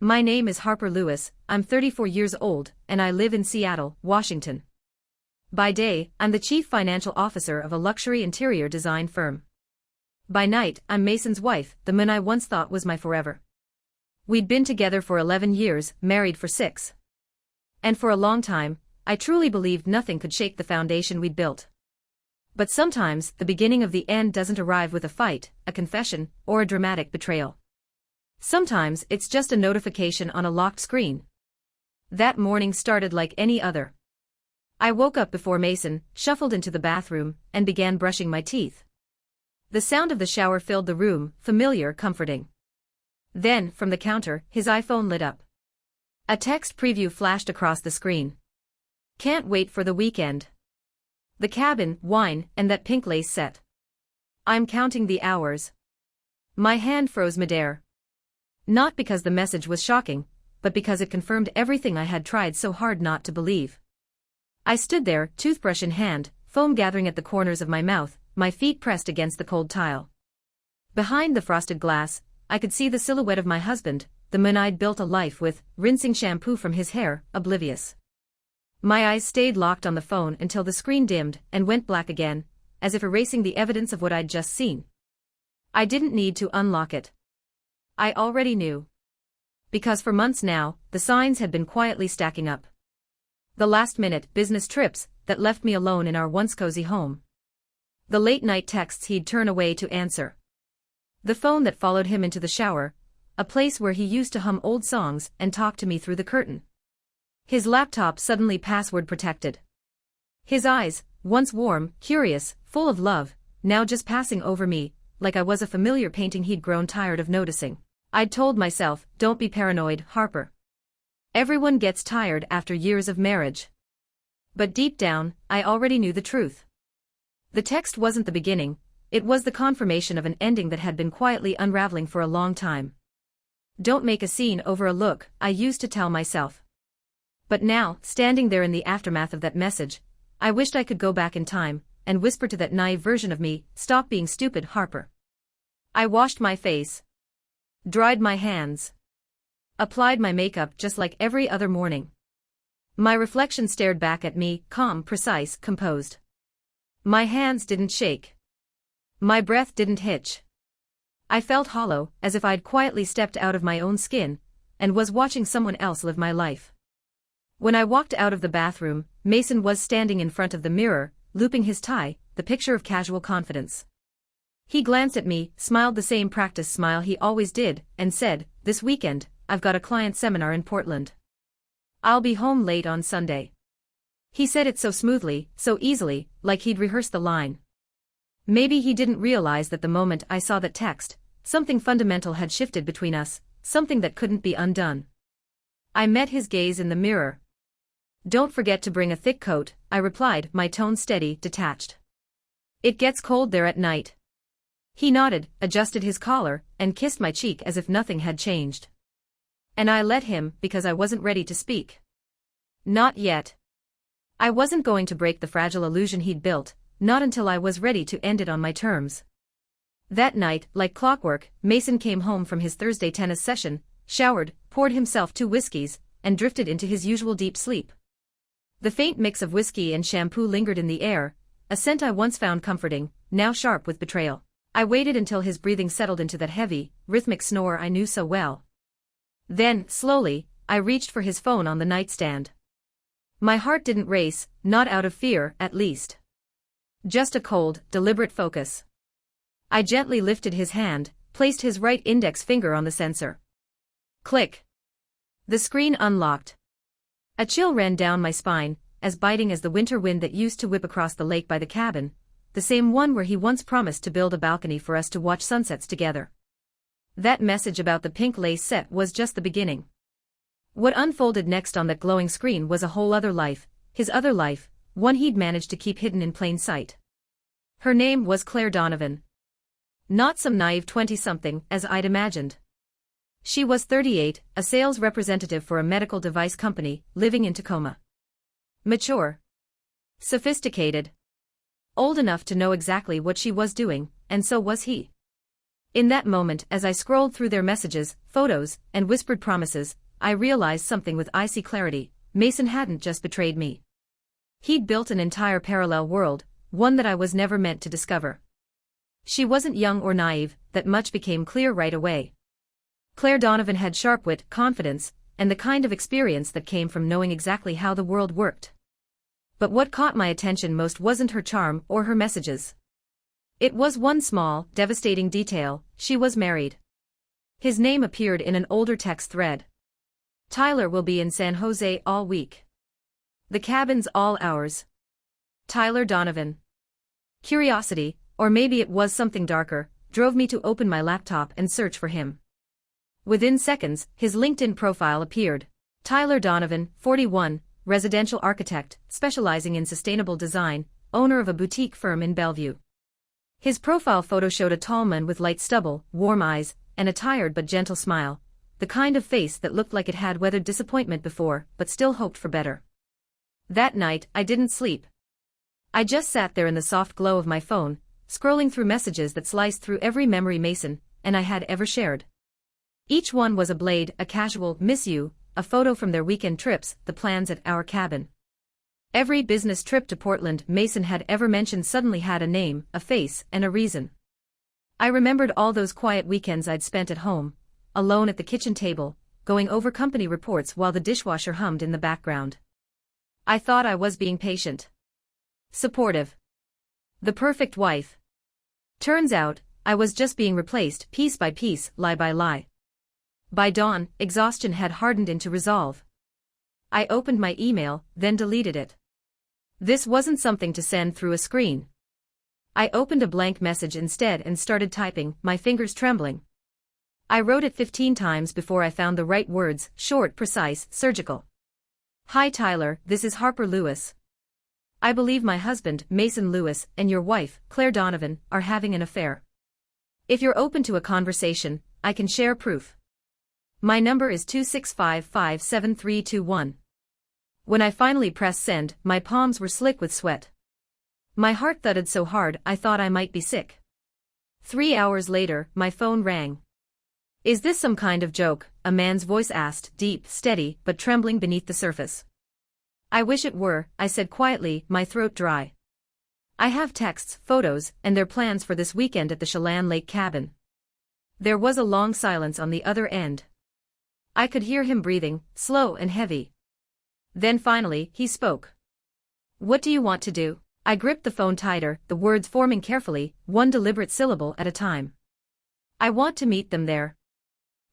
My name is Harper Lewis, I'm 34 years old, and I live in Seattle, Washington. By day, I'm the chief financial officer of a luxury interior design firm. By night, I'm Mason's wife, the man I once thought was my forever. We'd been together for 11 years, married for 6. And for a long time, I truly believed nothing could shake the foundation we'd built. But sometimes, the beginning of the end doesn't arrive with a fight, a confession, or a dramatic betrayal. Sometimes, it's just a notification on a locked screen. That morning started like any other. I woke up before Mason, shuffled into the bathroom, and began brushing my teeth. The sound of the shower filled the room, familiar, comforting. Then, from the counter, his iPhone lit up. A text preview flashed across the screen. Can't wait for the weekend. The cabin, wine, and that pink lace set. I'm counting the hours. My hand froze midair. Not because the message was shocking, but because it confirmed everything I had tried so hard not to believe. I stood there, toothbrush in hand, foam gathering at the corners of my mouth, my feet pressed against the cold tile. Behind the frosted glass, I could see the silhouette of my husband, the man I'd built a life with, rinsing shampoo from his hair, oblivious. My eyes stayed locked on the phone until the screen dimmed and went black again, as if erasing the evidence of what I'd just seen. I didn't need to unlock it. I already knew. Because for months now, the signs had been quietly stacking up. The last-minute business trips that left me alone in our once cozy home. The late-night texts he'd turn away to answer. The phone that followed him into the shower, a place where he used to hum old songs and talk to me through the curtain. His laptop suddenly password-protected. His eyes, once warm, curious, full of love, now just passing over me, like I was a familiar painting he'd grown tired of noticing. I'd told myself, don't be paranoid, Harper. Everyone gets tired after years of marriage. But deep down, I already knew the truth. The text wasn't the beginning, it was the confirmation of an ending that had been quietly unraveling for a long time. Don't make a scene over a look, I used to tell myself. But now, standing there in the aftermath of that message, I wished I could go back in time, and whisper to that naive version of me, stop being stupid, Harper. I washed my face. Dried my hands. Applied my makeup just like every other morning. My reflection stared back at me, calm, precise, composed. My hands didn't shake. My breath didn't hitch. I felt hollow, as if I'd quietly stepped out of my own skin, and was watching someone else live my life. When I walked out of the bathroom, Mason was standing in front of the mirror, looping his tie, the picture of casual confidence. He glanced at me, smiled the same practice smile he always did, and said, this weekend, I've got a client seminar in Portland. I'll be home late on Sunday. He said it so smoothly, so easily, like he'd rehearsed the line. Maybe he didn't realize that the moment I saw that text, something fundamental had shifted between us, something that couldn't be undone. I met his gaze in the mirror. Don't forget to bring a thick coat, I replied, my tone steady, detached. It gets cold there at night. He nodded, adjusted his collar, and kissed my cheek as if nothing had changed. And I let him, because I wasn't ready to speak. Not yet. I wasn't going to break the fragile illusion he'd built, not until I was ready to end it on my terms. That night, like clockwork, Mason came home from his Thursday tennis session, showered, poured himself 2 whiskeys, and drifted into his usual deep sleep. The faint mix of whiskey and shampoo lingered in the air, a scent I once found comforting, now sharp with betrayal. I waited until his breathing settled into that heavy, rhythmic snore I knew so well. Then, slowly, I reached for his phone on the nightstand. My heart didn't race, not out of fear, at least. Just a cold, deliberate focus. I gently lifted his hand, placed his right index finger on the sensor. Click. The screen unlocked. A chill ran down my spine, as biting as the winter wind that used to whip across the lake by the cabin, the same one where he once promised to build a balcony for us to watch sunsets together. That message about the pink lace set was just the beginning. What unfolded next on that glowing screen was a whole other life, his other life, one he'd managed to keep hidden in plain sight. Her name was Claire Donovan. Not some naive 20-something, as I'd imagined. She was 38, a sales representative for a medical device company, living in Tacoma. Mature. Sophisticated. Old enough to know exactly what she was doing, and so was he. In that moment, as I scrolled through their messages, photos, and whispered promises, I realized something with icy clarity. Mason hadn't just betrayed me. He'd built an entire parallel world, one that I was never meant to discover. She wasn't young or naive, that much became clear right away. Claire Donovan had sharp wit, confidence, and the kind of experience that came from knowing exactly how the world worked. But what caught my attention most wasn't her charm or her messages. It was one small, devastating detail: she was married. His name appeared in an older text thread. Tyler will be in San Jose all week. The cabin's all ours. Tyler Donovan. Curiosity, or maybe it was something darker, drove me to open my laptop and search for him. Within seconds, his LinkedIn profile appeared. Tyler Donovan, 41, residential architect, specializing in sustainable design, owner of a boutique firm in Bellevue. His profile photo showed a tall man with light stubble, warm eyes, and a tired but gentle smile, the kind of face that looked like it had weathered disappointment before, but still hoped for better. That night, I didn't sleep. I just sat there in the soft glow of my phone, scrolling through messages that sliced through every memory Mason and I had ever shared. Each one was a blade, a casual "miss you," a photo from their weekend trips, the plans at our cabin. Every business trip to Portland Mason had ever mentioned suddenly had a name, a face, and a reason. I remembered all those quiet weekends I'd spent at home, alone at the kitchen table, going over company reports while the dishwasher hummed in the background. I thought I was being patient, supportive, the perfect wife. Turns out, I was just being replaced piece by piece, lie by lie. By dawn, exhaustion had hardened into resolve. I opened my email, then deleted it. This wasn't something to send through a screen. I opened a blank message instead and started typing, my fingers trembling. I wrote it 15 times before I found the right words, short, precise, surgical. Hi Tyler, this is Harper Lewis. I believe my husband, Mason Lewis, and your wife, Claire Donovan, are having an affair. If you're open to a conversation, I can share proof. My number is 265-57321. When I finally pressed send, my palms were slick with sweat. My heart thudded so hard I thought I might be sick. 3 hours later, my phone rang. Is this some kind of joke? A man's voice asked, deep, steady, but trembling beneath the surface. I wish it were, I said quietly, my throat dry. I have texts, photos, and their plans for this weekend at the Chelan Lake cabin. There was a long silence on the other end. I could hear him breathing, slow and heavy. Then finally, he spoke. What do you want to do? I gripped the phone tighter, the words forming carefully, one deliberate syllable at a time. I want to meet them there.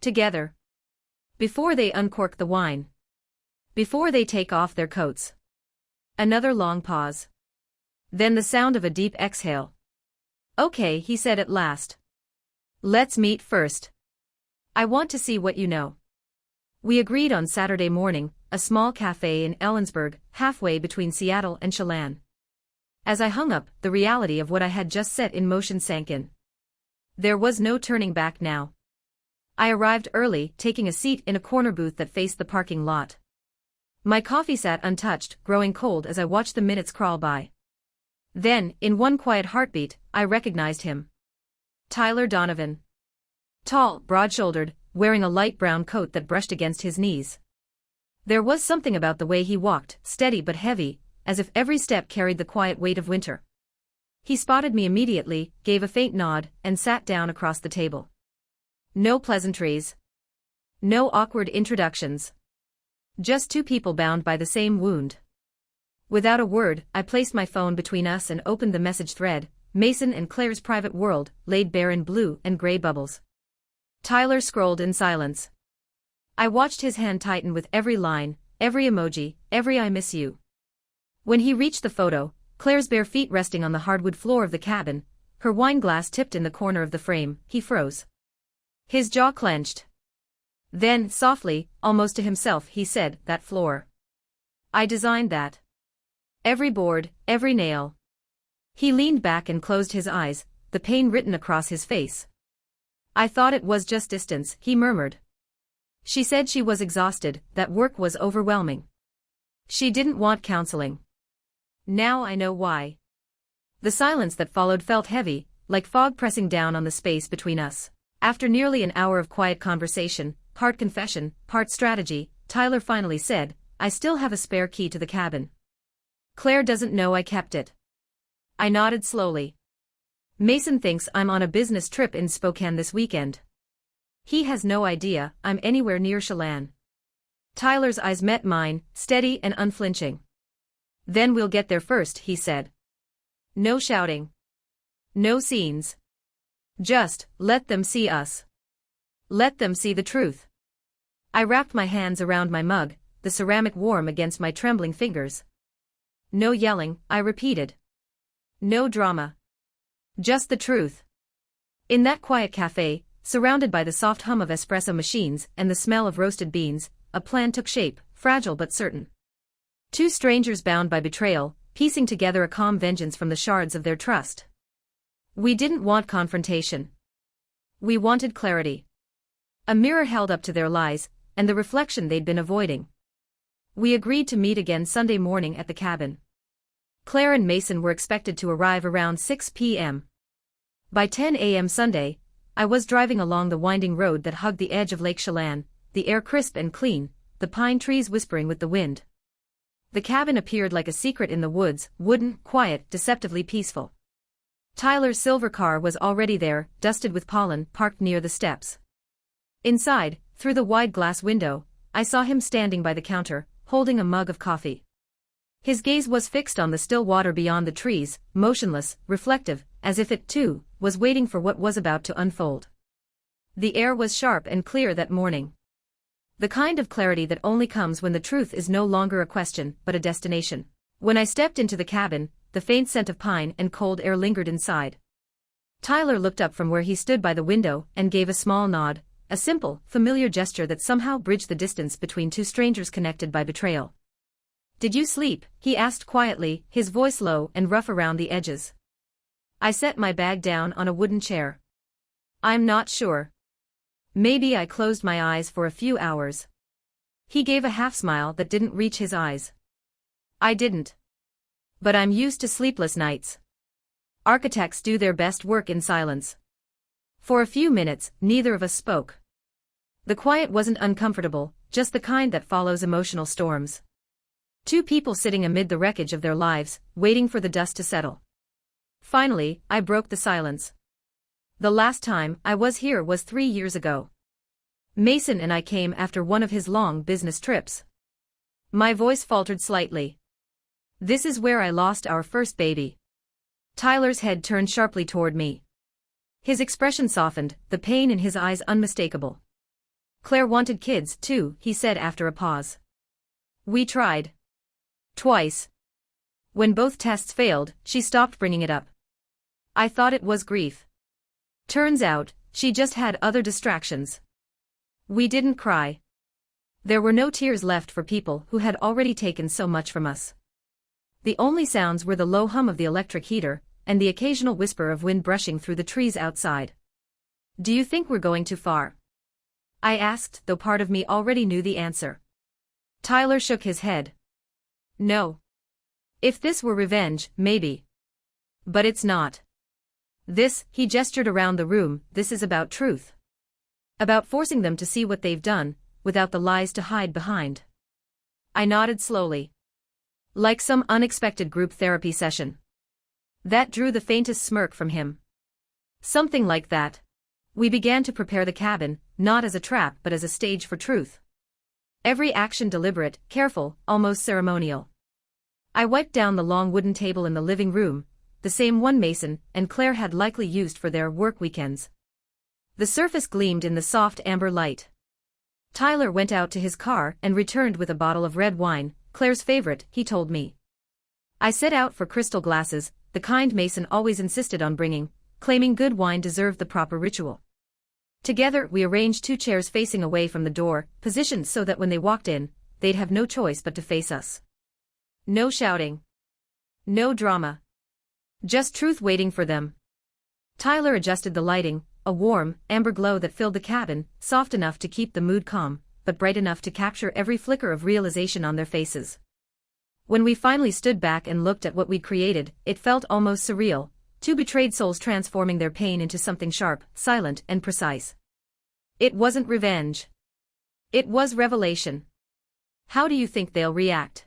Together. Before they uncork the wine. Before they take off their coats. Another long pause. Then the sound of a deep exhale. Okay, he said at last. Let's meet first. I want to see what you know. We agreed on Saturday morning, a small cafe in Ellensburg, halfway between Seattle and Chelan. As I hung up, the reality of what I had just set in motion sank in. There was no turning back now. I arrived early, taking a seat in a corner booth that faced the parking lot. My coffee sat untouched, growing cold as I watched the minutes crawl by. Then, in one quiet heartbeat, I recognized him. Tyler Donovan. Tall, broad-shouldered, wearing a light brown coat that brushed against his knees. There was something about the way he walked, steady but heavy, as if every step carried the quiet weight of winter. He spotted me immediately, gave a faint nod, and sat down across the table. No pleasantries. No awkward introductions. Just two people bound by the same wound. Without a word, I placed my phone between us and opened the message thread, Mason and Claire's private world, laid bare in blue and gray bubbles. Tyler scrolled in silence. I watched his hand tighten with every line, every emoji, every I miss you. When he reached the photo, Claire's bare feet resting on the hardwood floor of the cabin, her wine glass tipped in the corner of the frame, he froze. His jaw clenched. Then, softly, almost to himself, he said, that floor. I designed that. Every board, every nail. He leaned back and closed his eyes, the pain written across his face. I thought it was just distance, he murmured. She said she was exhausted, that work was overwhelming. She didn't want counseling. Now I know why. The silence that followed felt heavy, like fog pressing down on the space between us. After nearly an hour of quiet conversation, part confession, part strategy, Tyler finally said, "I still have a spare key to the cabin. Claire doesn't know I kept it." I nodded slowly. "Mason thinks I'm on a business trip in Spokane this weekend. He has no idea I'm anywhere near Chelan." Tyler's eyes met mine, steady and unflinching. "Then we'll get there first," he said. "No shouting. No scenes. Just, let them see us. Let them see the truth." I wrapped my hands around my mug, the ceramic warm against my trembling fingers. "No yelling," I repeated. "No drama. Just the truth." In that quiet cafe, surrounded by the soft hum of espresso machines and the smell of roasted beans, a plan took shape, fragile but certain. Two strangers bound by betrayal, piecing together a calm vengeance from the shards of their trust. We didn't want confrontation. We wanted clarity. A mirror held up to their lies, and the reflection they'd been avoiding. We agreed to meet again Sunday morning at the cabin. Claire and Mason were expected to arrive around 6 p.m. By 10 a.m. Sunday, I was driving along the winding road that hugged the edge of Lake Chelan, the air crisp and clean, the pine trees whispering with the wind. The cabin appeared like a secret in the woods, wooden, quiet, deceptively peaceful. Tyler's silver car was already there, dusted with pollen, parked near the steps. Inside, through the wide glass window, I saw him standing by the counter, holding a mug of coffee. His gaze was fixed on the still water beyond the trees, motionless, reflective, as if it, too, was waiting for what was about to unfold. The air was sharp and clear that morning. The kind of clarity that only comes when the truth is no longer a question, but a destination. When I stepped into the cabin, the faint scent of pine and cold air lingered inside. Tyler looked up from where he stood by the window and gave a small nod, a simple, familiar gesture that somehow bridged the distance between two strangers connected by betrayal. "Did you sleep?" he asked quietly, his voice low and rough around the edges. I set my bag down on a wooden chair. "I'm not sure. Maybe I closed my eyes for a few hours." He gave a half-smile that didn't reach his eyes. "I didn't. But I'm used to sleepless nights. Architects do their best work in silence." For a few minutes, neither of us spoke. The quiet wasn't uncomfortable, just the kind that follows emotional storms. Two people sitting amid the wreckage of their lives, waiting for the dust to settle. Finally, I broke the silence. "The last time I was here was 3 years ago. Mason and I came after one of his long business trips." My voice faltered slightly. "This is where I lost our first baby." Tyler's head turned sharply toward me. His expression softened, the pain in his eyes unmistakable. "Claire wanted kids, too," he said after a pause. "We tried. Twice. When both tests failed, she stopped bringing it up. I thought it was grief. Turns out, she just had other distractions." We didn't cry. There were no tears left for people who had already taken so much from us. The only sounds were the low hum of the electric heater, and the occasional whisper of wind brushing through the trees outside. "Do you think we're going too far?" I asked, though part of me already knew the answer. Tyler shook his head. "No. If this were revenge, maybe. But it's not. This," he gestured around the room, "this is about truth. About forcing them to see what they've done, without the lies to hide behind." I nodded slowly. Like some unexpected group therapy session. That drew the faintest smirk from him. Something like that. We began to prepare the cabin, not as a trap but as a stage for truth. Every action deliberate, careful, almost ceremonial. I wiped down the long wooden table in the living room, the same one Mason and Claire had likely used for their work weekends. The surface gleamed in the soft amber light. Tyler went out to his car and returned with a bottle of red wine, Claire's favorite, he told me. I set out for crystal glasses, the kind Mason always insisted on bringing, claiming good wine deserved the proper ritual. Together we arranged 2 chairs facing away from the door, positioned so that when they walked in, they'd have no choice but to face us. No shouting. No drama. Just truth waiting for them. Tyler adjusted the lighting, a warm, amber glow that filled the cabin, soft enough to keep the mood calm, but bright enough to capture every flicker of realization on their faces. When we finally stood back and looked at what we'd created, it felt almost surreal, two betrayed souls transforming their pain into something sharp, silent, and precise. It wasn't revenge. It was revelation. How do you think they'll react?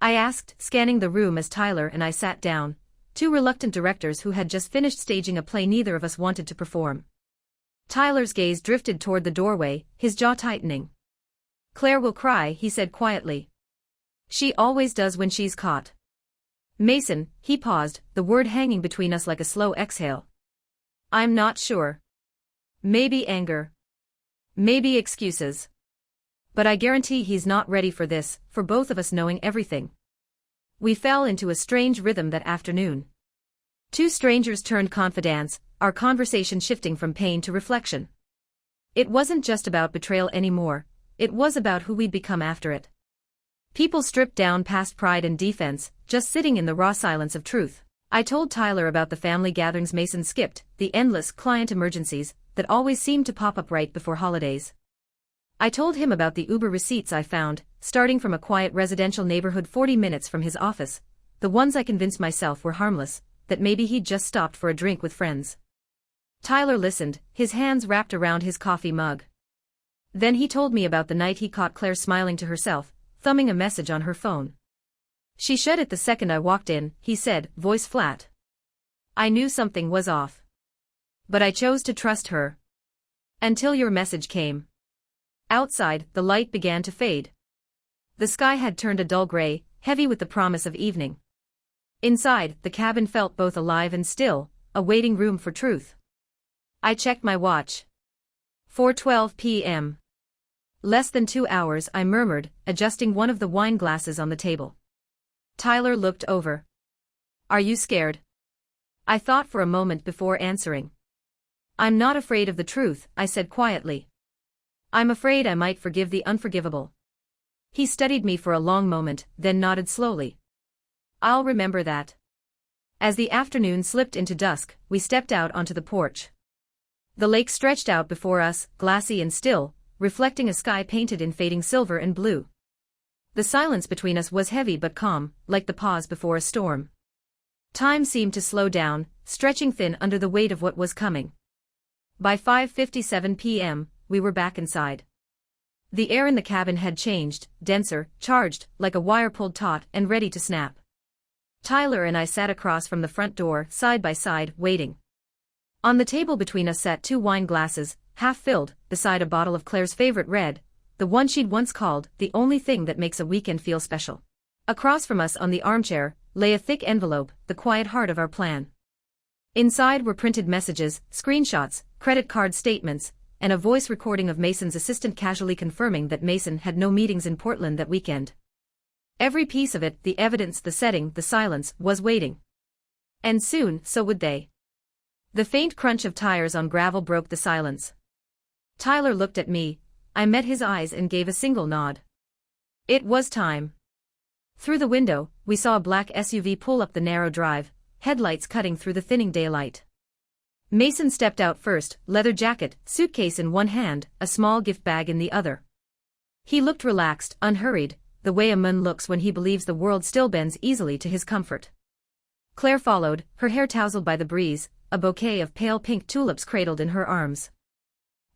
I asked, scanning the room as Tyler and I sat down, two reluctant directors who had just finished staging a play neither of us wanted to perform. Tyler's gaze drifted toward the doorway, his jaw tightening. Claire will cry, he said quietly. She always does when she's caught. Mason, he paused, the word hanging between us like a slow exhale. I'm not sure. Maybe anger. Maybe excuses. But I guarantee he's not ready for this, for both of us knowing everything. We fell into a strange rhythm that afternoon. Two strangers turned confidants, our conversation shifting from pain to reflection. It wasn't just about betrayal anymore, it was about who we'd become after it. People stripped down past pride and defense, just sitting in the raw silence of truth. I told Tyler about the family gatherings Mason skipped, the endless client emergencies that always seemed to pop up right before holidays. I told him about the Uber receipts I found, starting from a quiet residential neighborhood 40 minutes from his office, the ones I convinced myself were harmless, that maybe he'd just stopped for a drink with friends. Tyler listened, his hands wrapped around his coffee mug. Then he told me about the night he caught Claire smiling to herself, thumbing a message on her phone. She shut it the second I walked in, he said, voice flat. I knew something was off. But I chose to trust her. Until your message came. Outside, the light began to fade. The sky had turned a dull gray, heavy with the promise of evening. Inside, the cabin felt both alive and still, a waiting room for truth. I checked my watch. 4:12 p.m. Less than 2 hours, I murmured, adjusting one of the wine glasses on the table. Tyler looked over. Are you scared? I thought for a moment before answering. I'm not afraid of the truth, I said quietly. I'm afraid I might forgive the unforgivable. He studied me for a long moment, then nodded slowly. I'll remember that. As the afternoon slipped into dusk, we stepped out onto the porch. The lake stretched out before us, glassy and still, reflecting a sky painted in fading silver and blue. The silence between us was heavy but calm, like the pause before a storm. Time seemed to slow down, stretching thin under the weight of what was coming. By 5:57 p.m., we were back inside. The air in the cabin had changed, denser, charged, like a wire pulled taut and ready to snap. Tyler and I sat across from the front door, side by side, waiting. On the table between us sat 2 wine glasses, half filled, beside a bottle of Claire's favorite red, the one she'd once called the only thing that makes a weekend feel special. Across from us on the armchair lay a thick envelope, the quiet heart of our plan. Inside were printed messages, screenshots, credit card statements, and a voice recording of Mason's assistant casually confirming that Mason had no meetings in Portland that weekend. Every piece of it, the evidence, the setting, the silence, was waiting. And soon, so would they. The faint crunch of tires on gravel broke the silence. Tyler looked at me, I met his eyes and gave a single nod. It was time. Through the window, we saw a black SUV pull up the narrow drive, headlights cutting through the thinning daylight. Mason stepped out first, leather jacket, suitcase in one hand, a small gift bag in the other. He looked relaxed, unhurried, the way a man looks when he believes the world still bends easily to his comfort. Claire followed, her hair tousled by the breeze, a bouquet of pale pink tulips cradled in her arms.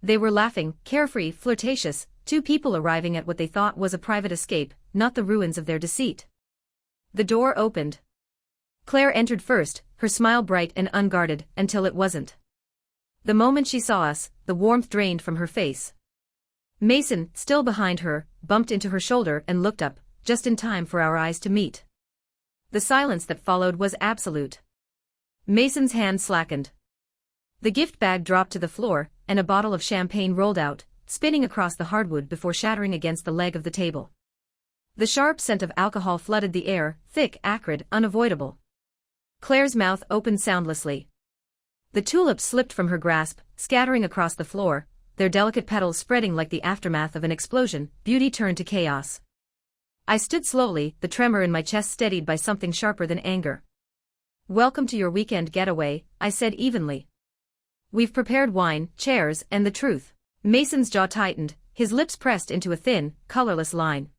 They were laughing, carefree, flirtatious, 2 people arriving at what they thought was a private escape, not the ruins of their deceit. The door opened. Claire entered first, her smile bright and unguarded, until it wasn't. The moment she saw us, the warmth drained from her face. Mason, still behind her, bumped into her shoulder and looked up, just in time for our eyes to meet. The silence that followed was absolute. Mason's hand slackened. The gift bag dropped to the floor, and a bottle of champagne rolled out, spinning across the hardwood before shattering against the leg of the table. The sharp scent of alcohol flooded the air, thick, acrid, unavoidable. Claire's mouth opened soundlessly. The tulips slipped from her grasp, scattering across the floor, their delicate petals spreading like the aftermath of an explosion. Beauty turned to chaos. I stood slowly, the tremor in my chest steadied by something sharper than anger. Welcome to your weekend getaway, I said evenly. We've prepared wine, chairs, and the truth. Mason's jaw tightened, his lips pressed into a thin, colorless line.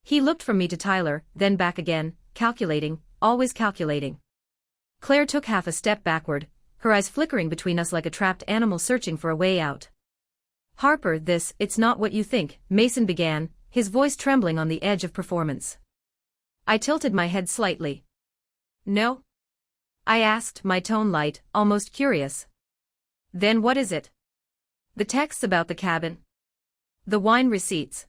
He looked from me to Tyler, then back again, calculating, always calculating. Claire took half a step backward, her eyes flickering between us like a trapped animal searching for a way out. Harper, it's not what you think, Mason began, his voice trembling on the edge of performance. I tilted my head slightly. No? I asked, my tone light, almost curious. Then what is it? The texts about the cabin. The wine receipts.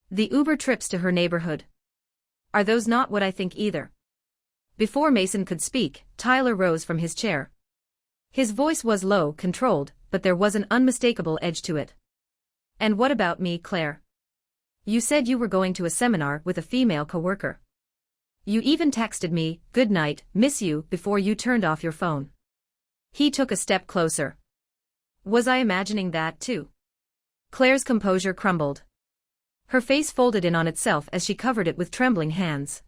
The Uber trips to her neighborhood. Are those not what I think either? Before Mason could speak, Tyler rose from his chair. His voice was low, controlled, but there was an unmistakable edge to it. And what about me, Claire? You said you were going to a seminar with a female coworker. You even texted me, "Good night, miss you," before you turned off your phone. He took a step closer. Was I imagining that too? Claire's composure crumbled. Her face folded in on itself as she covered it with trembling hands.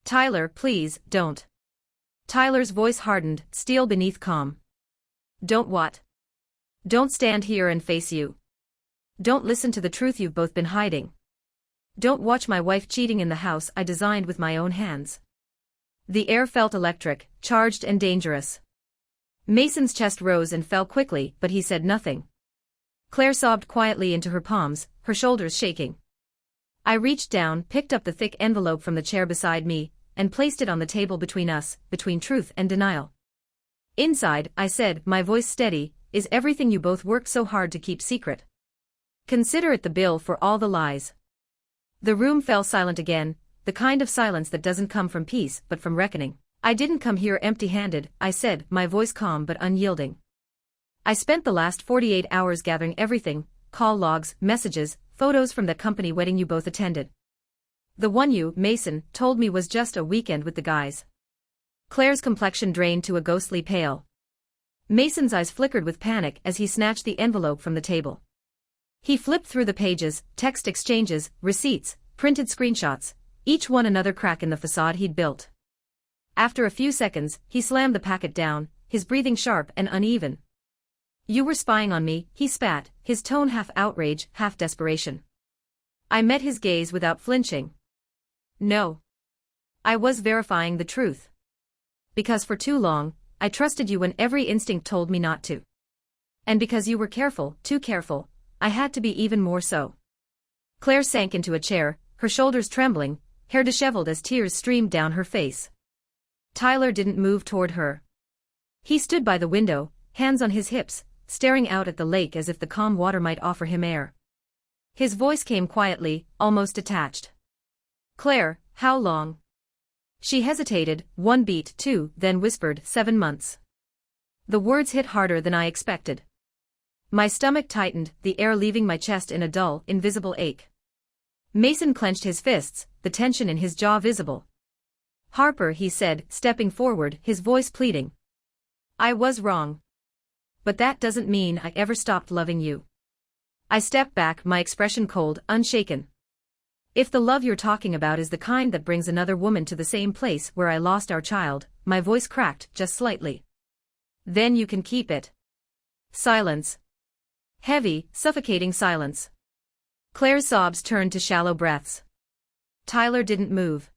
Tyler, please, don't. Tyler's voice hardened, steel beneath calm. Don't what? Don't stand here and face you. Don't listen to the truth you've both been hiding. Don't watch my wife cheating in the house I designed with my own hands. The air felt electric, charged and dangerous. Mason's chest rose and fell quickly, but he said nothing. Claire sobbed quietly into her palms, her shoulders shaking. I reached down, picked up the thick envelope from the chair beside me, and placed it on the table between us, between truth and denial. Inside, I said, my voice steady, is everything you both worked so hard to keep secret. Consider it the bill for all the lies. The room fell silent again, the kind of silence that doesn't come from peace but from reckoning. I didn't come here empty-handed, I said, my voice calm but unyielding. I spent the last 48 hours gathering everything, call logs, messages, photos from the company wedding you both attended. The one you, Mason, told me was just a weekend with the guys. Claire's complexion drained to a ghostly pale. Mason's eyes flickered with panic as he snatched the envelope from the table. He flipped through the pages, text exchanges, receipts, printed screenshots, each one another crack in the facade he'd built. After a few seconds, he slammed the packet down, his breathing sharp and uneven. You were spying on me, he spat, his tone half outrage, half desperation. I met his gaze without flinching. No. I was verifying the truth. Because for too long, I trusted you when every instinct told me not to. And because you were careful, too careful, I had to be even more so. Claire sank into a chair, her shoulders trembling, hair disheveled as tears streamed down her face. Tyler didn't move toward her. He stood by the window, hands on his hips, staring out at the lake as if the calm water might offer him air. His voice came quietly, almost detached. Claire, how long? She hesitated, one beat, two, then whispered, 7 months. The words hit harder than I expected. My stomach tightened, the air leaving my chest in a dull, invisible ache. Mason clenched his fists, the tension in his jaw visible. Harper, he said, stepping forward, his voice pleading. I was wrong. But that doesn't mean I ever stopped loving you. I stepped back, my expression cold, unshaken. If the love you're talking about is the kind that brings another woman to the same place where I lost our child, my voice cracked, just slightly. Then you can keep it. Silence. Heavy, suffocating silence. Claire's sobs turned to shallow breaths. Tyler didn't move.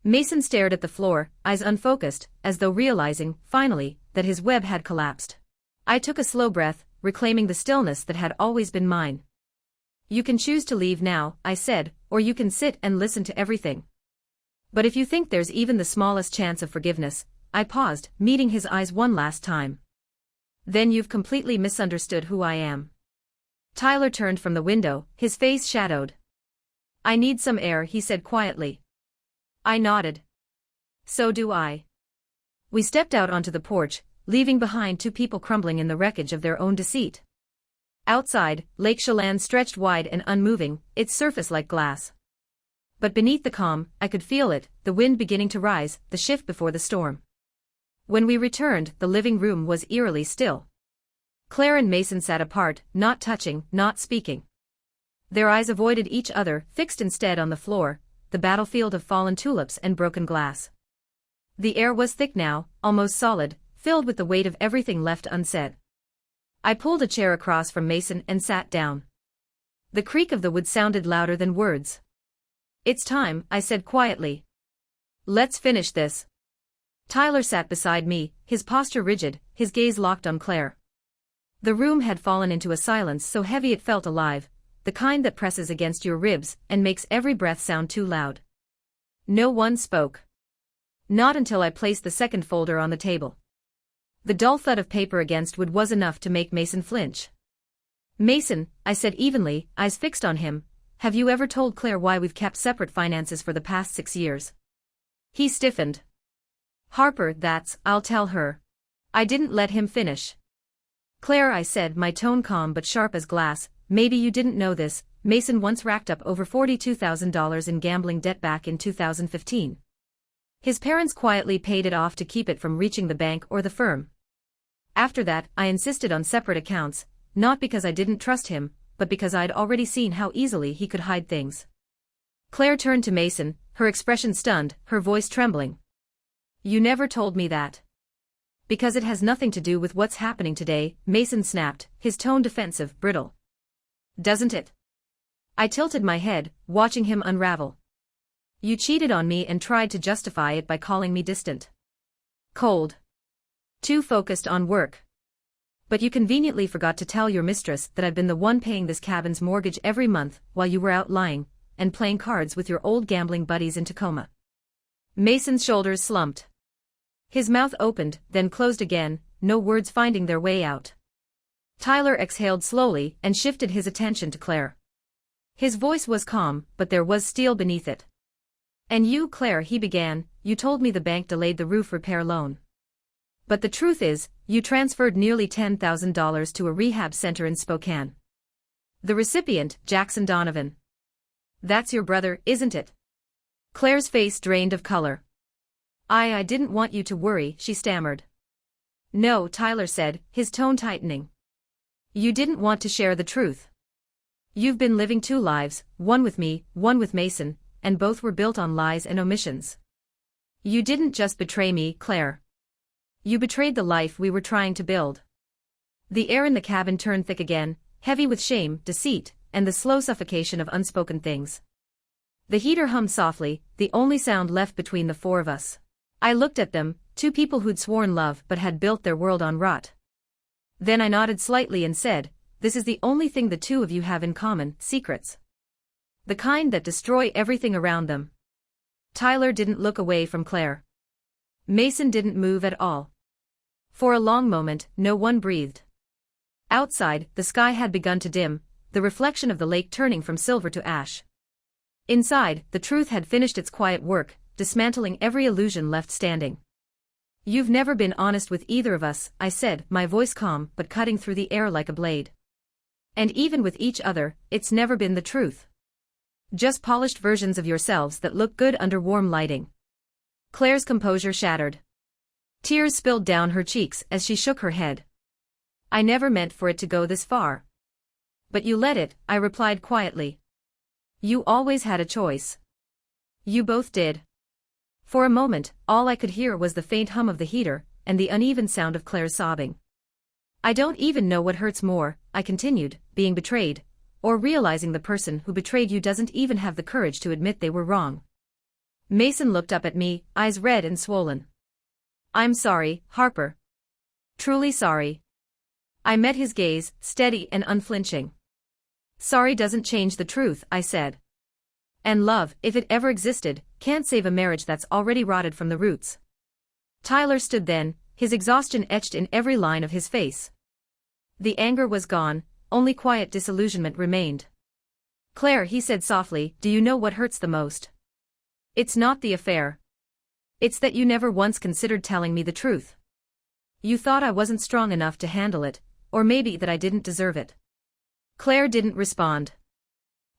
Mason stared at the floor, eyes unfocused, as though realizing, finally, that his web had collapsed. I took a slow breath, reclaiming the stillness that had always been mine. You can choose to leave now, I said, or you can sit and listen to everything. But if you think there's even the smallest chance of forgiveness, I paused, meeting his eyes one last time. Then you've completely misunderstood who I am. Tyler turned from the window, his face shadowed. I need some air, he said quietly. I nodded. So do I. We stepped out onto the porch, leaving behind two people crumbling in the wreckage of their own deceit. Outside, Lake Chelan stretched wide and unmoving, its surface like glass. But beneath the calm, I could feel it, the wind beginning to rise, the shift before the storm. When we returned, the living room was eerily still. Claire and Mason sat apart, not touching, not speaking. Their eyes avoided each other, fixed instead on the floor, the battlefield of fallen tulips and broken glass. The air was thick now, almost solid, filled with the weight of everything left unsaid. I pulled a chair across from Mason and sat down. The creak of the wood sounded louder than words. It's time, I said quietly. Let's finish this. Tyler sat beside me, his posture rigid, his gaze locked on Claire. The room had fallen into a silence so heavy it felt alive, the kind that presses against your ribs and makes every breath sound too loud. No one spoke. Not until I placed the second folder on the table. The dull thud of paper against wood was enough to make Mason flinch. "Mason," I said evenly, eyes fixed on him, "have you ever told Claire why we've kept separate finances for the past 6 years?" He stiffened. "Harper, I'll tell her." I didn't let him finish. "Claire," I said, my tone calm but sharp as glass, "maybe you didn't know this, Mason once racked up over $42,000 in gambling debt back in 2015. His parents quietly paid it off to keep it from reaching the bank or the firm. After that, I insisted on separate accounts, not because I didn't trust him, but because I'd already seen how easily he could hide things." Claire turned to Mason, her expression stunned, her voice trembling. "You never told me that." "Because it has nothing to do with what's happening today," Mason snapped, his tone defensive, brittle. "Doesn't it?" I tilted my head, watching him unravel. "You cheated on me and tried to justify it by calling me distant. Cold. Too focused on work. But you conveniently forgot to tell your mistress that I've been the one paying this cabin's mortgage every month while you were out lying and playing cards with your old gambling buddies in Tacoma." Mason's shoulders slumped. His mouth opened, then closed again, no words finding their way out. Tyler exhaled slowly and shifted his attention to Claire. His voice was calm, but there was steel beneath it. "And you, Claire," he began, "you told me the bank delayed the roof repair loan. But the truth is, you transferred nearly $10,000 to a rehab center in Spokane. The recipient, Jackson Donovan. That's your brother, isn't it?" Claire's face drained of color. I didn't want you to worry," she stammered. "No," Tyler said, his tone tightening. "You didn't want to share the truth. You've been living 2 lives, one with me, one with Mason, and both were built on lies and omissions. You didn't just betray me, Claire. You betrayed the life we were trying to build." The air in the cabin turned thick again, heavy with shame, deceit, and the slow suffocation of unspoken things. The heater hummed softly, the only sound left between the 4 of us. I looked at them, 2 people who'd sworn love but had built their world on rot. Then I nodded slightly and said, "This is the only thing the 2 of you have in common, secrets. The kind that destroy everything around them." Tyler didn't look away from Claire. Mason didn't move at all. For a long moment, no one breathed. Outside, the sky had begun to dim, the reflection of the lake turning from silver to ash. Inside, the truth had finished its quiet work, dismantling every illusion left standing. "You've never been honest with either of us," I said, my voice calm but cutting through the air like a blade. "And even with each other, it's never been the truth. Just polished versions of yourselves that look good under warm lighting." Claire's composure shattered. Tears spilled down her cheeks as she shook her head. "I never meant for it to go this far." "But you let it," I replied quietly. "You always had a choice. You both did." For a moment, all I could hear was the faint hum of the heater and the uneven sound of Claire's sobbing. "I don't even know what hurts more," I continued, "being betrayed, or realizing the person who betrayed you doesn't even have the courage to admit they were wrong." Mason looked up at me, eyes red and swollen. "I'm sorry, Harper. Truly sorry." I met his gaze, steady and unflinching. "Sorry doesn't change the truth," I said. "And love, if it ever existed, can't save a marriage that's already rotted from the roots." Tyler stood then, his exhaustion etched in every line of his face. The anger was gone, only quiet disillusionment remained. "Claire," he said softly, "do you know what hurts the most? It's not the affair. It's that you never once considered telling me the truth. You thought I wasn't strong enough to handle it, or maybe that I didn't deserve it." Claire didn't respond.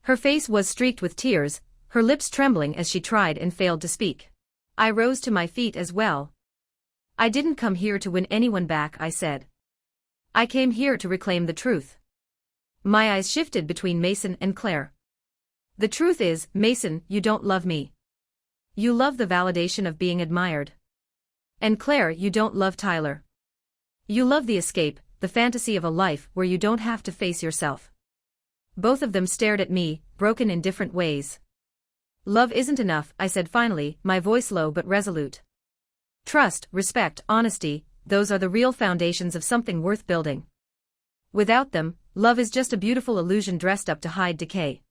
Her face was streaked with tears, her lips trembling as she tried and failed to speak. I rose to my feet as well. "I didn't come here to win anyone back," I said. "I came here to reclaim the truth." My eyes shifted between Mason and Claire. "The truth is, Mason, you don't love me. You love the validation of being admired. And Claire, you don't love Tyler. You love the escape, the fantasy of a life where you don't have to face yourself." Both of them stared at me, broken in different ways. "Love isn't enough," I said finally, my voice low but resolute. Trust, respect, honesty, those are the real foundations of something worth building. Without them, love is just a beautiful illusion dressed up to hide decay.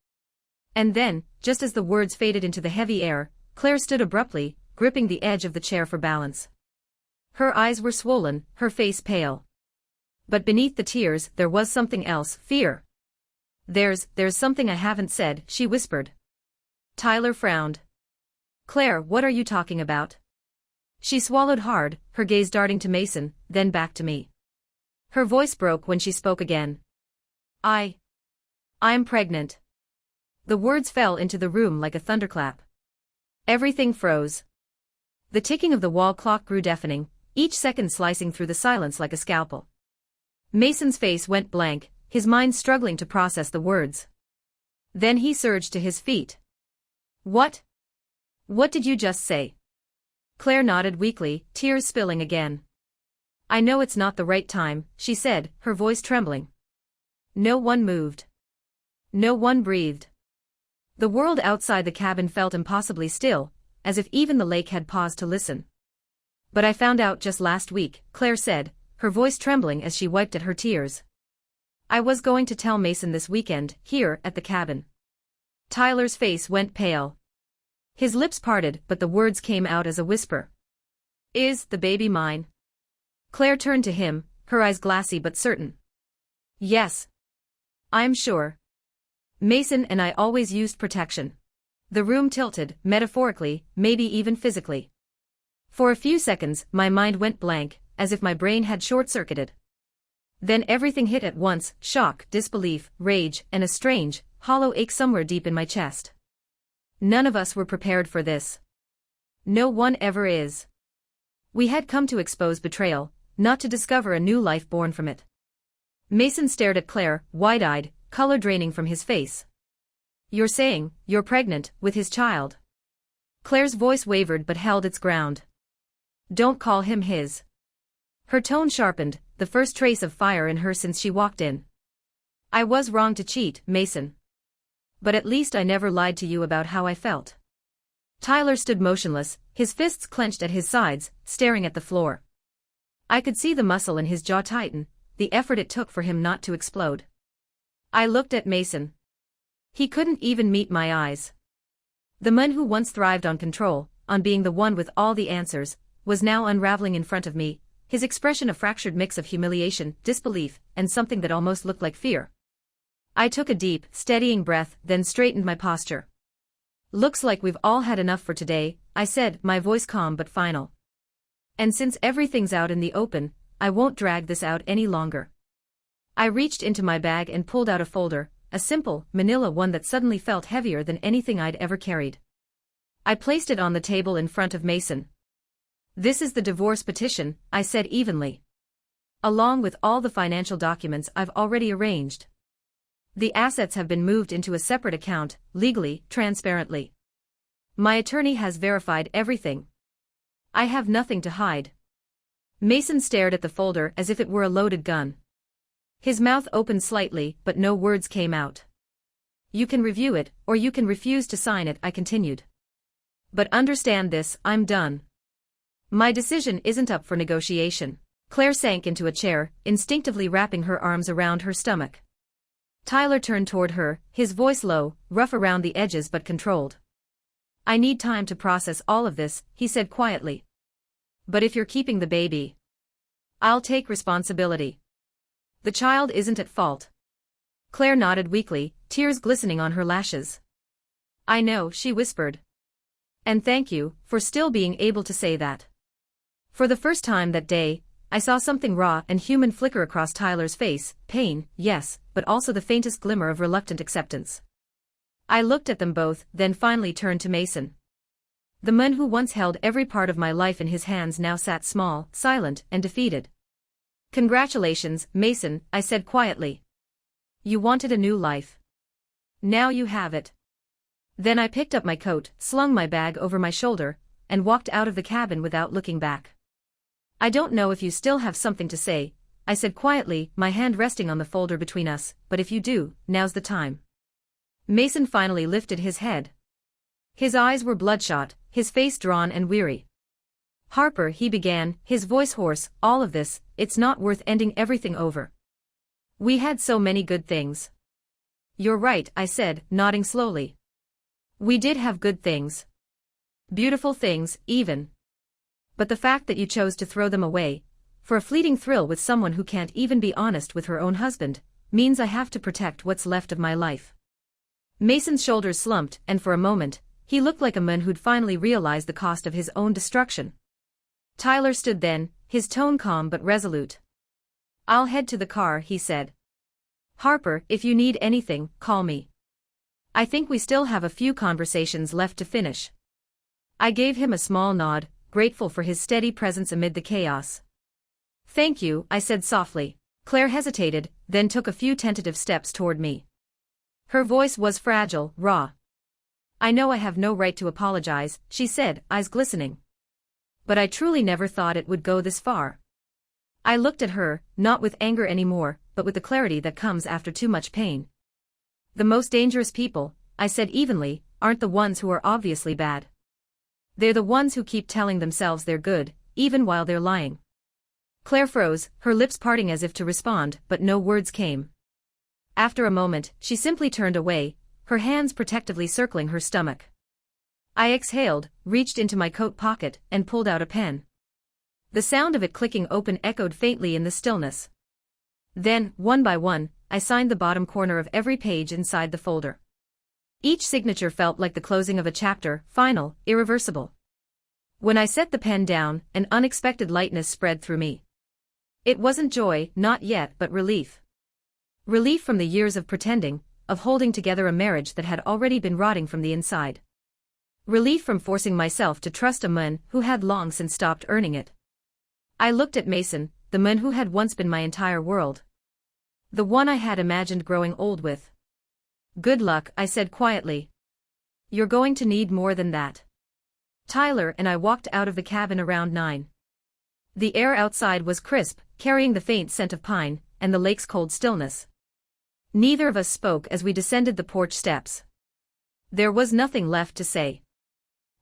And then, just as the words faded into the heavy air, Claire stood abruptly, gripping the edge of the chair for balance. Her eyes were swollen, her face pale. But beneath the tears, there was something else, fear. There's something I haven't said, she whispered. Tyler frowned. Claire, what are you talking about? She swallowed hard, her gaze darting to Mason, then back to me. Her voice broke when she spoke again. I'm pregnant. The words fell into the room like a thunderclap. Everything froze. The ticking of the wall clock grew deafening, each second slicing through the silence like a scalpel. Mason's face went blank, his mind struggling to process the words. Then he surged to his feet. What? What did you just say? Claire nodded weakly, tears spilling again. I know it's not the right time, she said, her voice trembling. No one moved. No one breathed. The world outside the cabin felt impossibly still, as if even the lake had paused to listen. But I found out just last week, Claire said, her voice trembling as she wiped at her tears. I was going to tell Mason this weekend, here at the cabin. Tyler's face went pale. His lips parted, but the words came out as a whisper. Is the baby mine? Claire turned to him, her eyes glassy but certain. Yes. I'm sure. Mason and I always used protection. The room tilted, metaphorically, maybe even physically. For a few seconds, my mind went blank, as if my brain had short-circuited. Then everything hit at once, shock, disbelief, rage, and a strange, hollow ache somewhere deep in my chest. None of us were prepared for this. No one ever is. We had come to expose betrayal, not to discover a new life born from it. Mason stared at Claire, wide-eyed, color draining from his face. You're saying, you're pregnant, with his child? Claire's voice wavered but held its ground. Don't call him his. Her tone sharpened, the first trace of fire in her since she walked in. I was wrong to cheat, Mason. But at least I never lied to you about how I felt. Tyler stood motionless, his fists clenched at his sides, staring at the floor. I could see the muscle in his jaw tighten, the effort it took for him not to explode. I looked at Mason. He couldn't even meet my eyes. The man who once thrived on control, on being the one with all the answers, was now unraveling in front of me, his expression a fractured mix of humiliation, disbelief, and something that almost looked like fear. I took a deep, steadying breath, then straightened my posture. Looks like we've all had enough for today, I said, my voice calm but final. And since everything's out in the open, I won't drag this out any longer. I reached into my bag and pulled out a folder, a simple, manila one that suddenly felt heavier than anything I'd ever carried. I placed it on the table in front of Mason. This is the divorce petition, I said evenly. Along with all the financial documents I've already arranged. The assets have been moved into a separate account, legally, transparently. My attorney has verified everything. I have nothing to hide. Mason stared at the folder as if it were a loaded gun. His mouth opened slightly, but no words came out. You can review it, or you can refuse to sign it, I continued. But understand this, I'm done. My decision isn't up for negotiation. Claire sank into a chair, instinctively wrapping her arms around her stomach. Tyler turned toward her, his voice low, rough around the edges but controlled. I need time to process all of this, he said quietly. But if you're keeping the baby, I'll take responsibility. The child isn't at fault. Claire nodded weakly, tears glistening on her lashes. I know, she whispered. And thank you, for still being able to say that. For the first time that day, I saw something raw and human flicker across Tyler's face, pain, yes, but also the faintest glimmer of reluctant acceptance. I looked at them both, then finally turned to Mason. The man who once held every part of my life in his hands now sat small, silent, and defeated. Congratulations, Mason, I said quietly. You wanted a new life. Now you have it. Then I picked up my coat, slung my bag over my shoulder, and walked out of the cabin without looking back. I don't know if you still have something to say, I said quietly, my hand resting on the folder between us, but if you do, now's the time. Mason finally lifted his head. His eyes were bloodshot, his face drawn and weary. Harper, he began, his voice hoarse, all of this, it's not worth ending everything over. We had so many good things. You're right, I said, nodding slowly. We did have good things. Beautiful things, even. But the fact that you chose to throw them away, for a fleeting thrill with someone who can't even be honest with her own husband, means I have to protect what's left of my life. Mason's shoulders slumped, and for a moment, he looked like a man who'd finally realized the cost of his own destruction. Tyler stood then, his tone calm but resolute. I'll head to the car, he said. Harper, if you need anything, call me. I think we still have a few conversations left to finish. I gave him a small nod, grateful for his steady presence amid the chaos. Thank you, I said softly. Claire hesitated, then took a few tentative steps toward me. Her voice was fragile, raw. I know I have no right to apologize, she said, eyes glistening. But I truly never thought it would go this far. I looked at her, not with anger anymore, but with the clarity that comes after too much pain. The most dangerous people, I said evenly, aren't the ones who are obviously bad. They're the ones who keep telling themselves they're good, even while they're lying. Claire froze, her lips parting as if to respond, but no words came. After a moment, she simply turned away, her hands protectively circling her stomach. I exhaled, reached into my coat pocket, and pulled out a pen. The sound of it clicking open echoed faintly in the stillness. Then, one by one, I signed the bottom corner of every page inside the folder. Each signature felt like the closing of a chapter, final, irreversible. When I set the pen down, an unexpected lightness spread through me. It wasn't joy, not yet, but relief. Relief from the years of pretending, of holding together a marriage that had already been rotting from the inside. Relief from forcing myself to trust a man who had long since stopped earning it. I looked at Mason, the man who had once been my entire world. The one I had imagined growing old with. Good luck, I said quietly. You're going to need more than that. Tyler and I walked out of the cabin around 9. The air outside was crisp, carrying the faint scent of pine, and the lake's cold stillness. Neither of us spoke as we descended the porch steps. There was nothing left to say.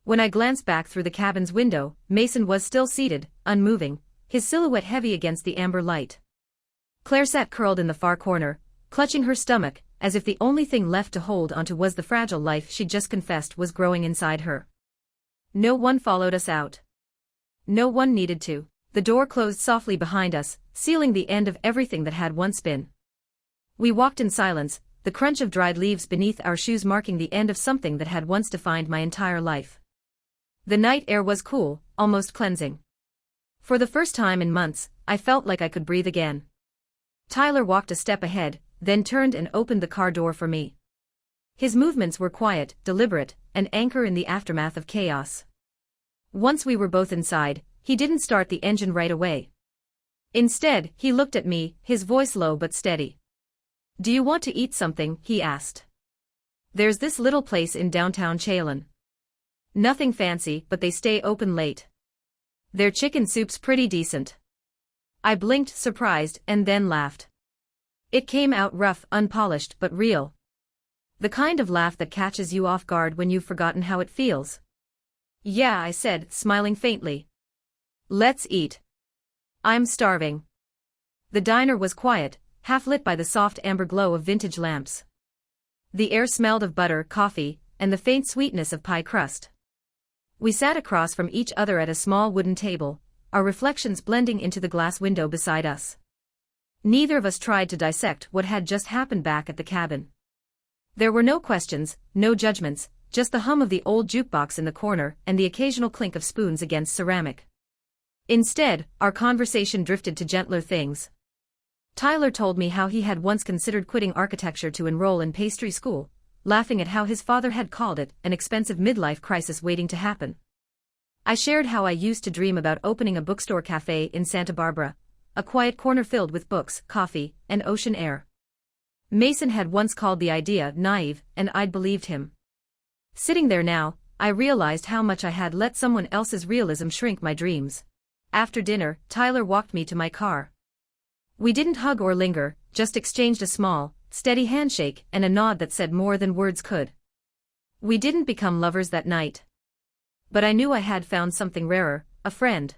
When I glanced back through the cabin's window, Mason was still seated, unmoving, his silhouette heavy against the amber light. Claire sat curled in the far corner, clutching her stomach, as if the only thing left to hold onto was the fragile life she'd just confessed was growing inside her. No one followed us out. No one needed to. The door closed softly behind us, sealing the end of everything that had once been. We walked in silence, the crunch of dried leaves beneath our shoes marking the end of something that had once defined my entire life. The night air was cool, almost cleansing. For the first time in months, I felt like I could breathe again. Tyler walked a step ahead, then turned and opened the car door for me. His movements were quiet, deliberate, an anchor in the aftermath of chaos. Once we were both inside, he didn't start the engine right away. Instead, he looked at me, his voice low but steady. Do you want to eat something? He asked. There's this little place in downtown Chelan. Nothing fancy, but they stay open late. Their chicken soup's pretty decent. I blinked, surprised, and then laughed. It came out rough, unpolished, but real. The kind of laugh that catches you off guard when you've forgotten how it feels. Yeah, I said, smiling faintly. Let's eat. I'm starving. The diner was quiet, half lit by the soft amber glow of vintage lamps. The air smelled of butter, coffee, and the faint sweetness of pie crust. We sat across from each other at a small wooden table, our reflections blending into the glass window beside us. Neither of us tried to dissect what had just happened back at the cabin. There were no questions, no judgments, just the hum of the old jukebox in the corner and the occasional clink of spoons against ceramic. Instead, our conversation drifted to gentler things. Tyler told me how he had once considered quitting architecture to enroll in pastry school, laughing at how his father had called it an expensive midlife crisis waiting to happen. I shared how I used to dream about opening a bookstore cafe in Santa Barbara, a quiet corner filled with books, coffee, and ocean air. Mason had once called the idea naive, and I'd believed him. Sitting there now, I realized how much I had let someone else's realism shrink my dreams. After dinner, Tyler walked me to my car. We didn't hug or linger, just exchanged a small, steady handshake and a nod that said more than words could. We didn't become lovers that night. But I knew I had found something rarer, a friend.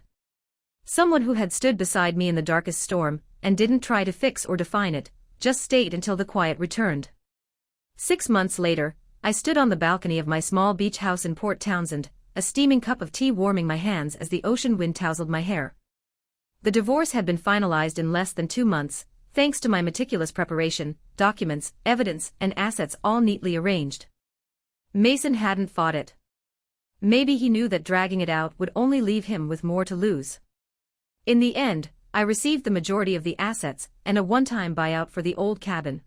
Someone who had stood beside me in the darkest storm, and didn't try to fix or define it, just stayed until the quiet returned. 6 months later, I stood on the balcony of my small beach house in Port Townsend, a steaming cup of tea warming my hands as the ocean wind tousled my hair. The divorce had been finalized in less than 2 months, thanks to my meticulous preparation, documents, evidence, and assets all neatly arranged. Mason hadn't fought it. Maybe he knew that dragging it out would only leave him with more to lose. In the end, I received the majority of the assets and a one-time buyout for the old cabin.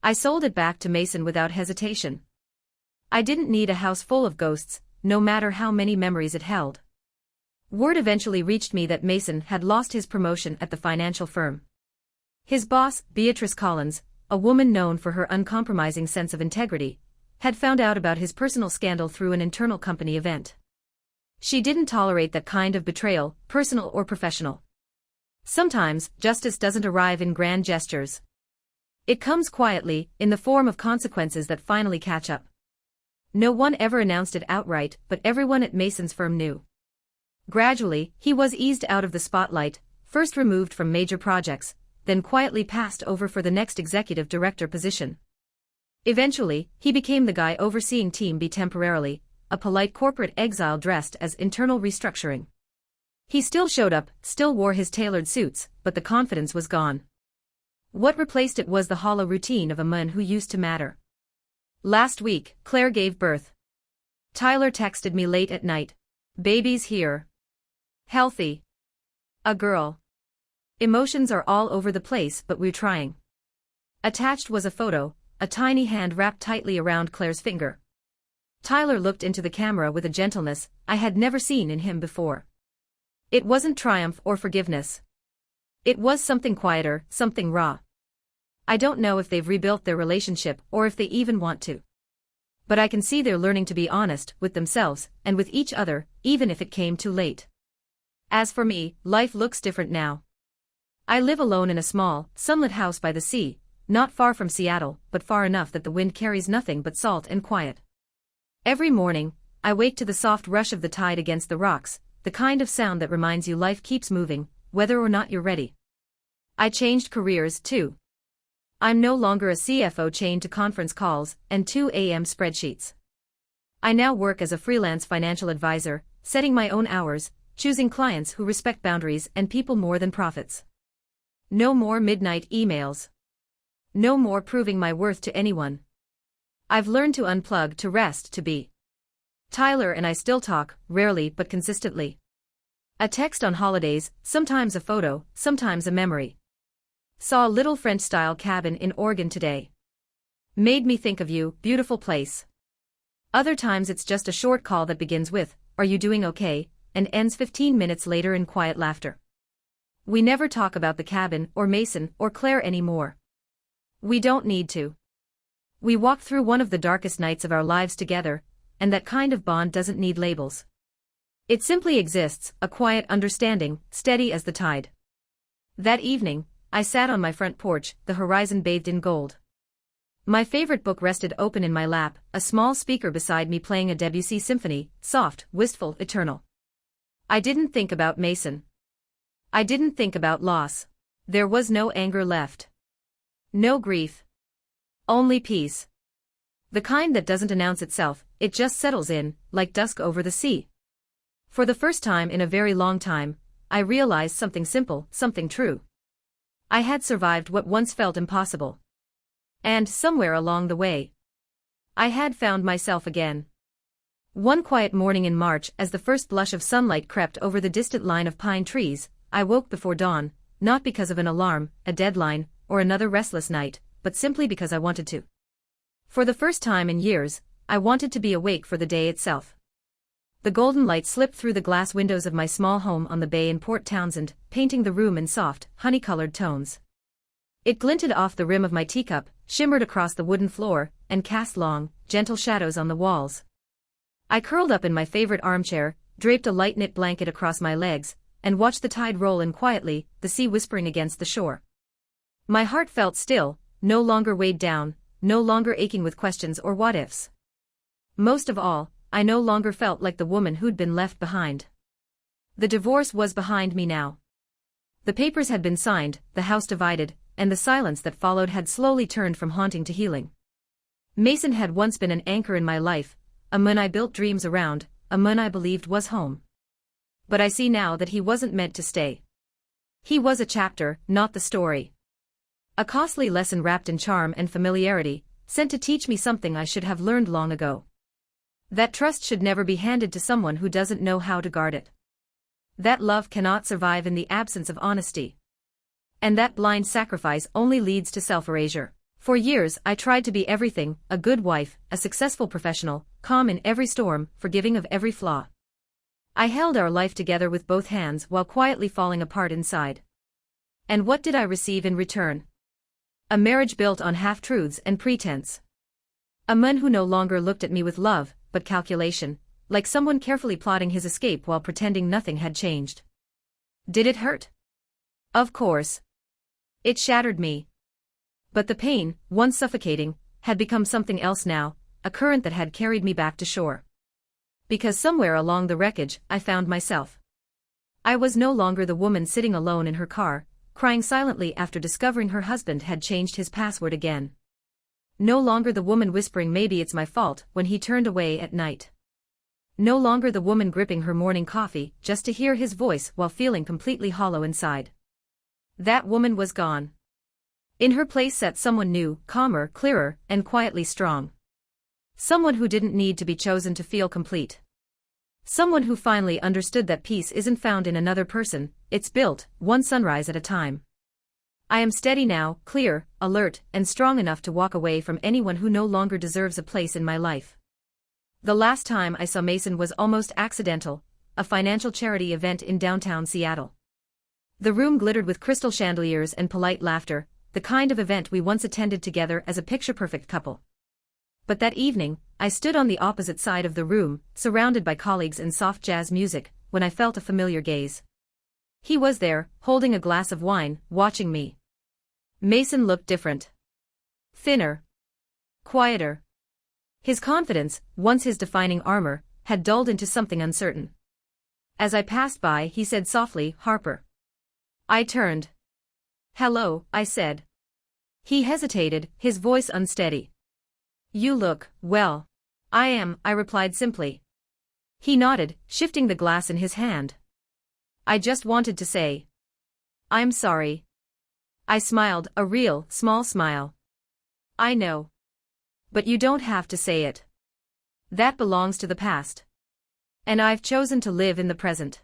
I sold it back to Mason without hesitation. I didn't need a house full of ghosts, no matter how many memories it held. Word eventually reached me that Mason had lost his promotion at the financial firm. His boss, Beatrice Collins, a woman known for her uncompromising sense of integrity, had found out about his personal scandal through an internal company event. She didn't tolerate that kind of betrayal, personal or professional. Sometimes, justice doesn't arrive in grand gestures. It comes quietly, in the form of consequences that finally catch up. No one ever announced it outright, but everyone at Mason's firm knew. Gradually, he was eased out of the spotlight, first removed from major projects, then quietly passed over for the next executive director position. Eventually, he became the guy overseeing Team B temporarily, a polite corporate exile dressed as internal restructuring. He still showed up, still wore his tailored suits, but the confidence was gone. What replaced it was the hollow routine of a man who used to matter. Last week, Claire gave birth. Tyler texted me late at night. Baby's here. Healthy. A girl. Emotions are all over the place, but we're trying. Attached was a photo, a tiny hand wrapped tightly around Claire's finger. Tyler looked into the camera with a gentleness I had never seen in him before. It wasn't triumph or forgiveness. It was something quieter, something raw. I don't know if they've rebuilt their relationship or if they even want to. But I can see they're learning to be honest with themselves and with each other, even if it came too late. As for me, life looks different now. I live alone in a small, sunlit house by the sea, not far from Seattle, but far enough that the wind carries nothing but salt and quiet. Every morning, I wake to the soft rush of the tide against the rocks, the kind of sound that reminds you life keeps moving, whether or not you're ready. I changed careers, too. I'm no longer a CFO chained to conference calls and 2 a.m. spreadsheets. I now work as a freelance financial advisor, setting my own hours, choosing clients who respect boundaries and people more than profits. No more midnight emails. No more proving my worth to anyone. I've learned to unplug, to rest, to be. Tyler and I still talk, rarely but consistently. A text on holidays, sometimes a photo, sometimes a memory. Saw a little French-style cabin in Oregon today. Made me think of you, beautiful place. Other times it's just a short call that begins with, "Are you doing okay?" and ends 15 minutes later in quiet laughter. We never talk about the cabin or Mason or Claire anymore. We don't need to. We walk through one of the darkest nights of our lives together, and that kind of bond doesn't need labels. It simply exists, a quiet understanding, steady as the tide. That evening, I sat on my front porch, the horizon bathed in gold. My favorite book rested open in my lap, a small speaker beside me playing a Debussy symphony, soft, wistful, eternal. I didn't think about Mason. I didn't think about loss. There was no anger left. No grief. Only peace. The kind that doesn't announce itself, it just settles in, like dusk over the sea. For the first time in a very long time, I realized something simple, something true. I had survived what once felt impossible. And, somewhere along the way, I had found myself again. One quiet morning in March, as the first blush of sunlight crept over the distant line of pine trees, I woke before dawn, not because of an alarm, a deadline, or another restless night, but simply because I wanted to. For the first time in years, I wanted to be awake for the day itself. The golden light slipped through the glass windows of my small home on the bay in Port Townsend, painting the room in soft, honey-colored tones. It glinted off the rim of my teacup, shimmered across the wooden floor, and cast long, gentle shadows on the walls. I curled up in my favorite armchair, draped a light knit blanket across my legs, and watched the tide roll in quietly, the sea whispering against the shore. My heart felt still, no longer weighed down, no longer aching with questions or what-ifs. Most of all, I no longer felt like the woman who'd been left behind. The divorce was behind me now. The papers had been signed, the house divided, and the silence that followed had slowly turned from haunting to healing. Mason had once been an anchor in my life, a man I built dreams around, a man I believed was home. But I see now that he wasn't meant to stay. He was a chapter, not the story. A costly lesson wrapped in charm and familiarity, sent to teach me something I should have learned long ago. That trust should never be handed to someone who doesn't know how to guard it. That love cannot survive in the absence of honesty. And that blind sacrifice only leads to self-erasure. For years I tried to be everything, a good wife, a successful professional, calm in every storm, forgiving of every flaw. I held our life together with both hands while quietly falling apart inside. And what did I receive in return? A marriage built on half-truths and pretense. A man who no longer looked at me with love, but calculation, like someone carefully plotting his escape while pretending nothing had changed. Did it hurt? Of course. It shattered me. But the pain, once suffocating, had become something else now, a current that had carried me back to shore. Because somewhere along the wreckage, I found myself. I was no longer the woman sitting alone in her car, crying silently after discovering her husband had changed his password again. No longer the woman whispering maybe it's my fault when he turned away at night. No longer the woman gripping her morning coffee just to hear his voice while feeling completely hollow inside. That woman was gone. In her place sat someone new, calmer, clearer, and quietly strong. Someone who didn't need to be chosen to feel complete. Someone who finally understood that peace isn't found in another person, it's built, one sunrise at a time. I am steady now, clear, alert, and strong enough to walk away from anyone who no longer deserves a place in my life. The last time I saw Mason was almost accidental, a financial charity event in downtown Seattle. The room glittered with crystal chandeliers and polite laughter, the kind of event we once attended together as a picture-perfect couple. But that evening, I stood on the opposite side of the room, surrounded by colleagues and soft jazz music, when I felt a familiar gaze. He was there, holding a glass of wine, watching me. Mason looked different. Thinner. Quieter. His confidence, once his defining armor, had dulled into something uncertain. As I passed by, he said softly, "Harper." I turned. "Hello," I said. He hesitated, his voice unsteady. "You look, well." "I am," I replied simply. He nodded, shifting the glass in his hand. "I just wanted to say, I'm sorry." I smiled, a real, small smile. "I know. But you don't have to say it. That belongs to the past. And I've chosen to live in the present."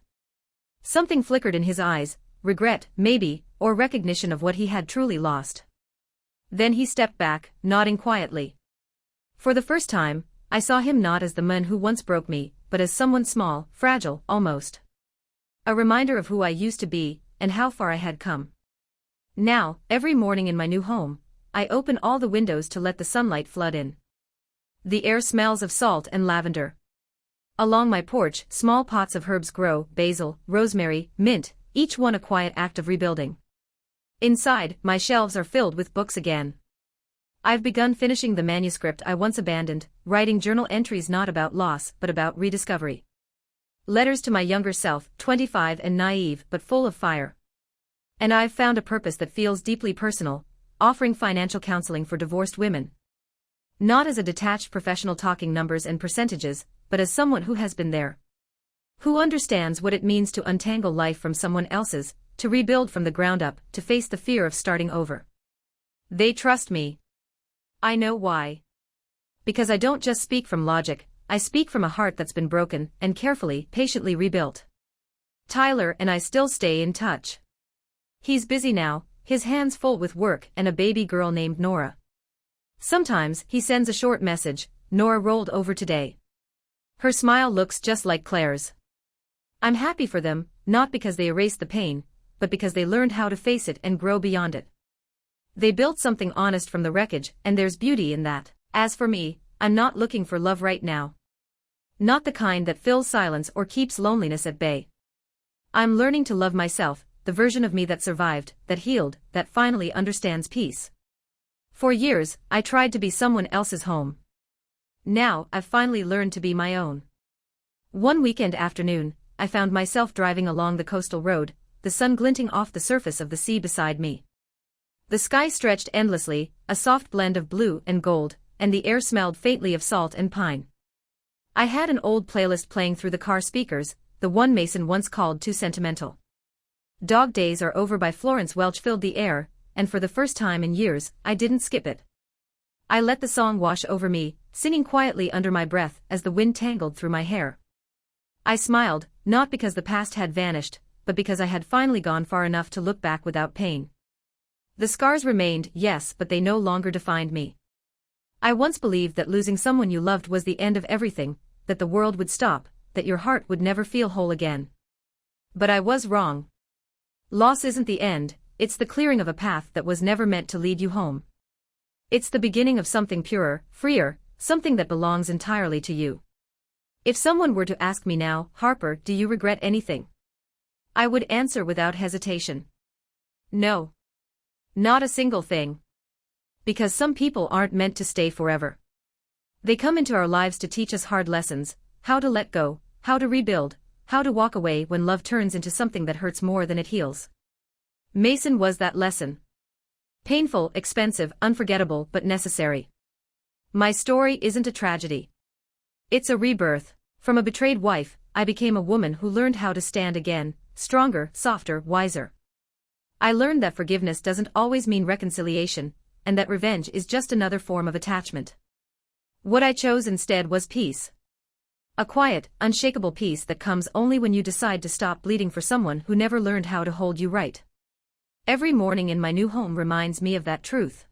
Something flickered in his eyes, regret, maybe, or recognition of what he had truly lost. Then he stepped back, nodding quietly. For the first time, I saw him not as the man who once broke me, but as someone small, fragile, almost. A reminder of who I used to be, and how far I had come. Now, every morning in my new home, I open all the windows to let the sunlight flood in. The air smells of salt and lavender. Along my porch, small pots of herbs grow, basil, rosemary, mint, each one a quiet act of rebuilding. Inside, my shelves are filled with books again. I've begun finishing the manuscript I once abandoned, writing journal entries not about loss but about rediscovery. Letters to my younger self, 25 and naive but full of fire. And I've found a purpose that feels deeply personal, offering financial counseling for divorced women. Not as a detached professional talking numbers and percentages, but as someone who has been there. Who understands what it means to untangle life from someone else's, to rebuild from the ground up, to face the fear of starting over. They trust me. I know why. Because I don't just speak from logic, I speak from a heart that's been broken and carefully, patiently rebuilt. Tyler and I still stay in touch. He's busy now, his hands full with work and a baby girl named Nora. Sometimes he sends a short message, "Nora rolled over today. Her smile looks just like Claire's." I'm happy for them, not because they erased the pain, but because they learned how to face it and grow beyond it. They built something honest from the wreckage, and there's beauty in that. As for me, I'm not looking for love right now. Not the kind that fills silence or keeps loneliness at bay. I'm learning to love myself, the version of me that survived, that healed, that finally understands peace. For years, I tried to be someone else's home. Now, I've finally learned to be my own. One weekend afternoon, I found myself driving along the coastal road, the sun glinting off the surface of the sea beside me. The sky stretched endlessly, a soft blend of blue and gold, and the air smelled faintly of salt and pine. I had an old playlist playing through the car speakers, the one Mason once called too sentimental. Dog Days Are Over by Florence Welch filled the air, and for the first time in years, I didn't skip it. I let the song wash over me, singing quietly under my breath as the wind tangled through my hair. I smiled, not because the past had vanished, but because I had finally gone far enough to look back without pain. The scars remained, yes, but they no longer defined me. I once believed that losing someone you loved was the end of everything, that the world would stop, that your heart would never feel whole again. But I was wrong. Loss isn't the end, it's the clearing of a path that was never meant to lead you home. It's the beginning of something purer, freer, something that belongs entirely to you. If someone were to ask me now, Harper, do you regret anything? I would answer without hesitation. No. Not a single thing. Because some people aren't meant to stay forever. They come into our lives to teach us hard lessons, how to let go, how to rebuild, how to walk away when love turns into something that hurts more than it heals. Mason was that lesson. Painful, expensive, unforgettable, but necessary. My story isn't a tragedy. It's a rebirth. From a betrayed wife, I became a woman who learned how to stand again, stronger, softer, wiser. I learned that forgiveness doesn't always mean reconciliation, and that revenge is just another form of attachment. What I chose instead was peace. A quiet, unshakable peace that comes only when you decide to stop bleeding for someone who never learned how to hold you right. Every morning in my new home reminds me of that truth.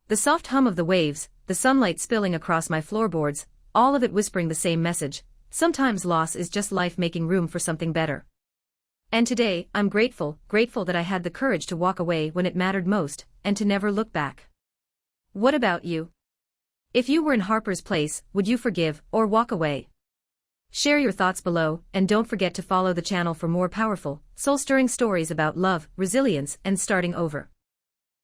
The soft hum of the waves, the sunlight spilling across my floorboards, all of it whispering the same message: sometimes loss is just life making room for something better. And today, I'm grateful that I had the courage to walk away when it mattered most, and to never look back. What about you? If you were in Harper's place, would you forgive, or walk away? Share your thoughts below, and don't forget to follow the channel for more powerful, soul-stirring stories about love, resilience, and starting over.